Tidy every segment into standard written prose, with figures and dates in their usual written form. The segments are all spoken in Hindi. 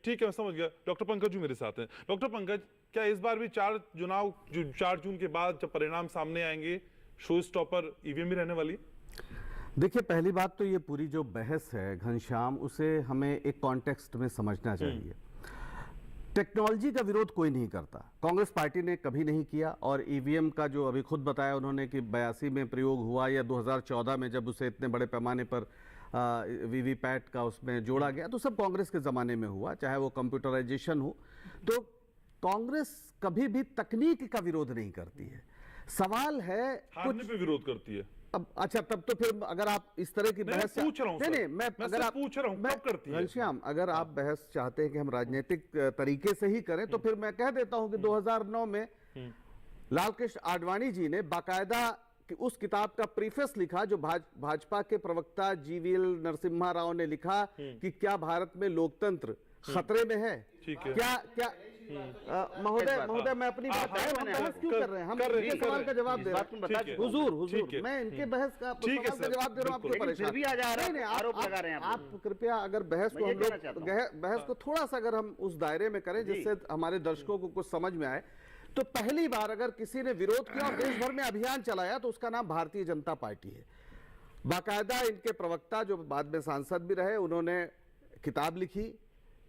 ठीक है, मैं समझ गया। डॉक्टर पंकज जी मेरे साथ हैं। डॉक्टर पंकज, क्या इस बार भी 4 जून के बाद जब परिणाम सामने आएंगे, शो स्टॉपर ईवीएम ही रहने वाली? देखिए, पहली बात तो ये पूरी जो बहस है घनश्याम, उसे हमें एक कॉन्टेक्स्ट में समझना चाहिए। टेक्नोलॉजी का विरोध कोई नहीं करता, कांग्रेस पार्टी ने कभी नहीं किया। और ईवीएम का जो अभी खुद बताया उन्होंने कि 82 में प्रयोग हुआ या 2014 में जब उसे इतने बड़े पैमाने पर वीवीपैट का उसमें जोड़ा गया, तो सब कांग्रेस के ज़माने में हुआ, चाहे वो कंप्यूटराइजेशन हो। तो कांग्रेस कभी भी तकनीक का विरोध नहीं करती है। सवाल है हारने पे विरोध करती है। अब अच्छा, तब तो फिर अगर आप इस तरह की बहस पूछ रहा हूं, नहीं, मैं अगर आप पूछ रहा हूं कब करती है घनश्याम, अगर आप बहस चाहते हैं कि हम राजनीतिक तरीके से ही करें, तो फिर मैं कह देता हूं कि 2009 में लाल कृष्ण आडवाणी जी ने बाकायदा उस किताब का प्रीफेस लिखा जो भाजपा के प्रवक्ता जीवीएल नरसिम्हा राव ने लिखा कि क्या भारत में लोकतंत्र खतरे में है। ठीक है। क्या महोदय मैं अपनी बात क्यों कर रहे हैं, हम इनके सवाल का जवाब दे रहे हैं। हुजूर, मैं इनके बहस का सवाल का जवाब दे रहा हूं, आपको परेशान आरोप लगा रहे हैं। आप कृपया अगर बहस को हम लोग बहस को थोड़ा सा अगर हम उस दायरे में करें जिससे हमारे दर्शकों को कुछ समझ में आए, तो पहली बार अगर किसी ने विरोध किया और देश भर में अभियान चलाया तो उसका नाम भारतीय जनता पार्टी है। बाकायदा इनके प्रवक्ता जो बाद में सांसद भी रहे, उन्होंने किताब लिखी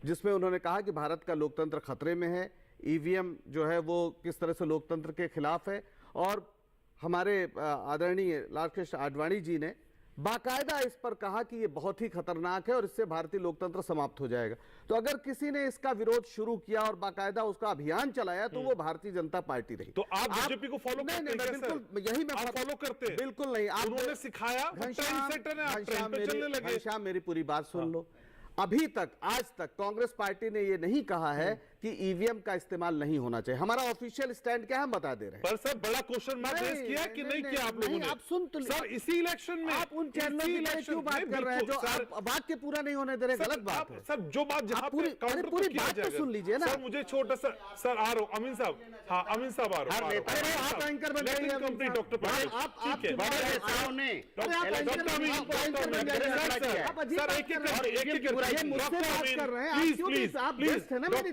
जिसमें उन्होंने कहा कि भारत का लोकतंत्र खतरे में है, ईवीएम जो है वो किस तरह से लोकतंत्र के खिलाफ है। और हमारे आदरणीय लाल कृष्ण आडवाणी जी ने बाकायदा इस पर कहा कि ये बहुत ही खतरनाक है और इससे भारतीय लोकतंत्र समाप्त हो जाएगा। तो अगर किसी ने इसका विरोध शुरू किया और बाकायदा उसका अभियान चलाया तो वो भारतीय जनता पार्टी रही। तो आप बीजेपी को फॉलो करते हैं? बिल्कुल, यही मैं फॉलो करते हैं? बिल्कुल नहीं। आप उन्होंने सिखाया, घनश्याम मेरी पूरी बात सुन लो। अभी तक, आज तक कांग्रेस पार्टी ने ये नहीं कहा है कि ईवीएम का इस्तेमाल नहीं होना चाहिए। हमारा ऑफिशियल स्टैंड क्या है हम बता दे रहे हैं। पर सर बड़ा क्वेश्चन मार्क रेज किया कि नहीं किया आप लोगों ने? आप सुन तो सर, इसी इलेक्शन में आप उन चैनलों की क्यों बात कर रहे हैं जो वाक्य पूरा नहीं होने दे रहे? गलत बात है सर। जो बात जहां पूरी बात तो सुन लीजिए ना। सर मुझे छोटा सर आ रहा हूं, अमीन साहब। हाँ, अमीन साहब आ रहा हूं। आप एंकर बन जाइए कंप्लीट डॉक्टर पंकज, ठीक है।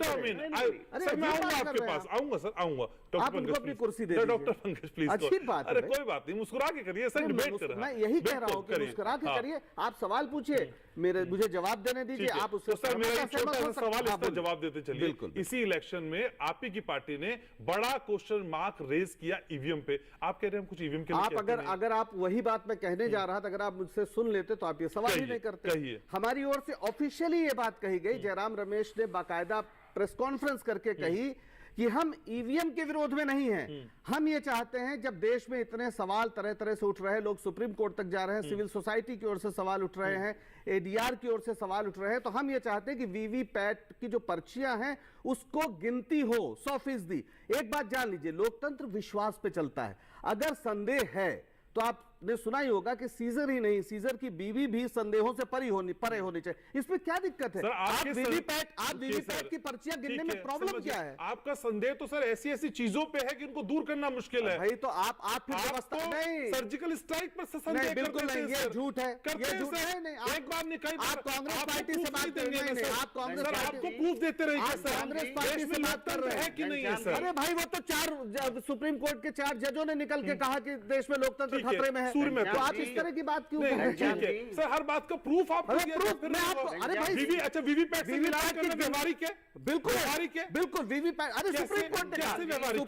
कर रहे हैं सर, मैं आऊंगा आपके पास, आऊंगा सर, आऊंगा। आप उनको अपनी कुर्सी दे दीजिए। Doctor Pankaj please. अच्छी बात है। अरे कोई बात नहीं, मुस्कुरा के करिए सर, डिबेट कर रहे हैं। मैं यही कह रहा हूं कि मुस्कुरा के करिए। आप सवाल पूछिए, मुझे जवाब देने दीजिए। आप उससे सर मेरा छोटा सा सवाल इस पर जवाब देते चलिए। बिल्कुल। इसी इलेक्शन में आप ही की पार्टी ने बड़ा क्वेश्चन मार्क रेज किया ईवीएम पे। आप कह रहे हैं कुछ ईवीएम के आप अगर आप वही बात मैं कहने जा रहा था, अगर आप मुझसे सुन लेते तो आप ये सवाल ही नहीं करते। हमारी ओर से ऑफिशियली ये बात कही गई, जयराम रमेश ने बाकायदा प्रेस कॉन्फ्रेंस करके कही कि हम ईवीएम के विरोध में नहीं हैं। हम ये चाहते हैं, जब देश में इतने सवाल तरह तरह से उठ रहे हैं, लोग सुप्रीम कोर्ट तक जा रहे हैं, सिविल सोसाइटी की ओर से सवाल उठ रहे हैं, एडीआर की ओर से सवाल उठ रहे हैं, तो हम ये चाहते हैं कि वीवीपैट की जो पर्चियां हैं उसको गिनती हो 100%। एक बात जान लीजिए, लोकतंत्र विश्वास पे चलता है। अगर संदेह है तो आपने सुना ही होगा कि सीजर ही नहीं, सीजर की बीवी भी संदेहों से परे होनी चाहिए। इसमें क्या दिक्कत है? आप वीवीपैट की पर्चियां गिनने में प्रॉब्लम क्या है? आपका संदेह तो सर ऐसी ऐसी चीजों पे है कि उनको दूर करना मुश्किल है। भाई तो आप नहीं, सर्जिकल स्ट्राइक पर संदेह बिल्कुल नहीं, ये झूठ है। एक बार नहीं, कई बार आप कांग्रेस पार्टी से बात कर रहे हैं। आप कांग्रेस आपको प्रूफ देते रहिए सर। कांग्रेस पार्टी से बात कर रहे हैं कि नहीं है सर? अरे भाई, वो तो 4 सुप्रीम कोर्ट के 4 जजों ने निकल के कहा कि देश में लोकतंत्र खतरे में है। तो आप इस तरह की बात क्यों कर रहे हैं? सर हर बात का प्रूफ आप अरे भाई, अच्छा वीवीपैट से व्यवहारिक है? बिल्कुल वीवीपैट। अरे सुप्रीम कोर्ट ने,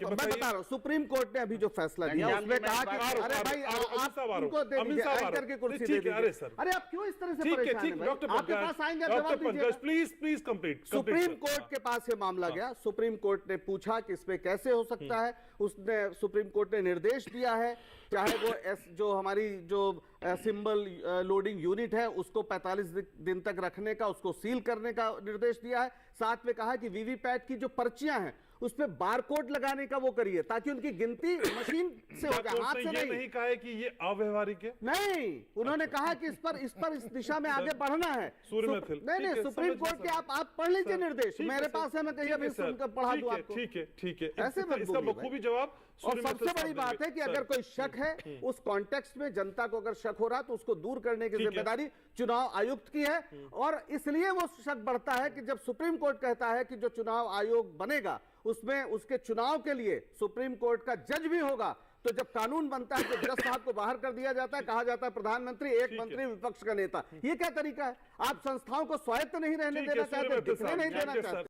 मैं बता रहा हूं, सुप्रीम कोर्ट ने अभी जो फैसला दिया उसमें कहा कि अरे भाई आप उनको दे दीजिए, एंकर की कुर्सी दे दीजिए। अरे आप क्यों इस तरह से परेशान हैं? आपके पास आएंगे, जवाब दीजिए। Please complete. सुप्रीम कोर्ट के पास ये मामला गया, सुप्रीम कोर्ट ने पूछा कि इसमें कैसे हो सकता है। उसने सुप्रीम कोर्ट ने निर्देश दिया है, चाहे वो जो हमारी जो सिंबल लोडिंग यूनिट है उसको 45 दिन तक रखने का, उसको सील करने का निर्देश दिया है। साथ में कहा कि वीवीपैट की जो पर्चियां हैं उस पे बारकोड लगाने का वो करिए ताकि उनकी गिनती मशीन से हो जाए, हाथ से नहीं कहा है कि ये अव्यवहारिक है। नहीं, उन्होंने कहा कि इस दिशा में आगे बढ़ना है। नहीं, सुप्रीम कोर्ट के आप पढ़ लीजिए निर्देश, मेरे पास है, मैं कहीं अभी सुनकर पढ़ा दूं आपको। ठीक है। ऐसे इसका बखूबी जवाब। और सबसे बड़ी बात है कि अगर कोई शक है उस कॉन्टेक्स्ट में, जनता को अगर शक हो रहा तो उसको दूर करने की जिम्मेदारी चुनाव आयुक्त की है। और इसलिए वो शक बढ़ता है कि जब सुप्रीम कोर्ट कहता है कि जो चुनाव आयोग बनेगा उसमें उसके चुनाव के लिए सुप्रीम कोर्ट का जज भी होगा, तो जब कानून बनता है तो जज साहब को बाहर कर दिया जाता है, कहा जाता है प्रधानमंत्री, एक मंत्री, विपक्ष का नेता। ये क्या तरीका है? आप संस्थाओं को स्वायत्त नहीं रहने देना चाहते, दिखने नहीं देना चाहते।